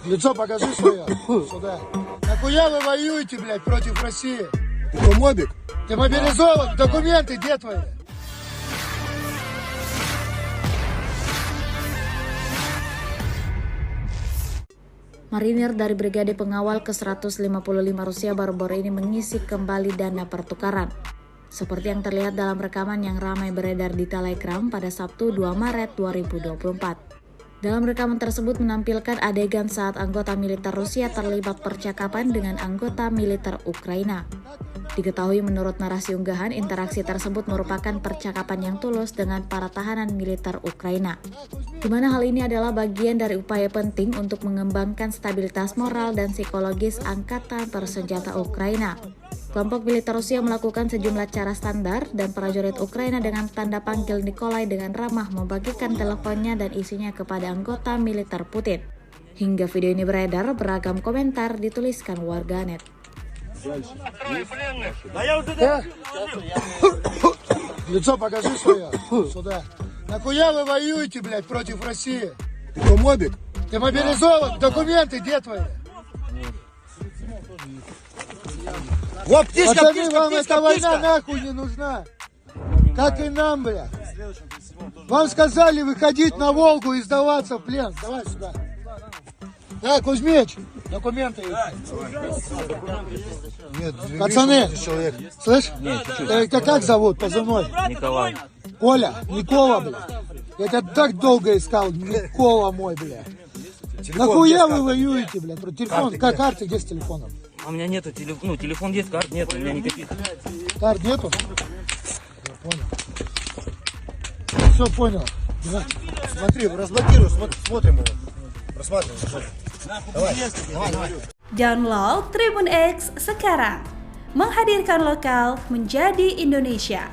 Лицо покажи свое. Сюда. Нахуя вы воюете, блядь, против России? Ты что, мобик? Ты мобилизован? Документы где твои? Marinir dari Brigade Pengawal ke-155 Rusia baru-baru ini mengisi kembali dana pertukaran. Seperti yang terlihat dalam rekaman yang ramai beredar di Telegram pada Sabtu 2 Maret 2024. Dalam rekaman tersebut menampilkan adegan saat anggota militer Rusia terlibat percakapan dengan anggota militer Ukraina. Diketahui menurut narasi unggahan, interaksi tersebut merupakan percakapan yang tulus dengan para tahanan militer Ukraina, di mana hal ini adalah bagian dari upaya penting untuk mengembangkan stabilitas moral dan psikologis angkatan bersenjata Ukraina. Kelompok militer Rusia melakukan sejumlah cara standar dan prajurit Ukraina dengan tanda panggil Nikolai dengan ramah membagikan teleponnya dan isinya kepada anggota militer Putin. Hingga video ini beredar, beragam komentar dituliskan warganet. Лицо покажи свое. Сюда. Нахуя вы воюете, блядь, против России? Ты что, мобик? Ты мобилизован? Документы где твои? Вот птичка, Пацаны, птичка, вам птичка, эта война птичка! нахуй не нужна. Как и нам, бля. Вам сказали выходить на Волгу и сдаваться в плен. Давай сюда. Так, Кузьмич, документы. Нет, Пацаны, человек. слышь? Тебя как зовут, позывной? Николай. Коля? Никола, бля. Я тебя так долго искал, Никола мой, бля. Нахуя вы воюете, бля? Телефон, как карты, где с телефоном? А у меня нету телефона, телефон есть, карт нет, у меня никаких. Карт нету? Я понял. Все понял. На. Смотри, разблокируй, смотрим его. Просматриваем. Давай. Download Tribun X sekarang. Menghadirkan lokal menjadi Indonesia.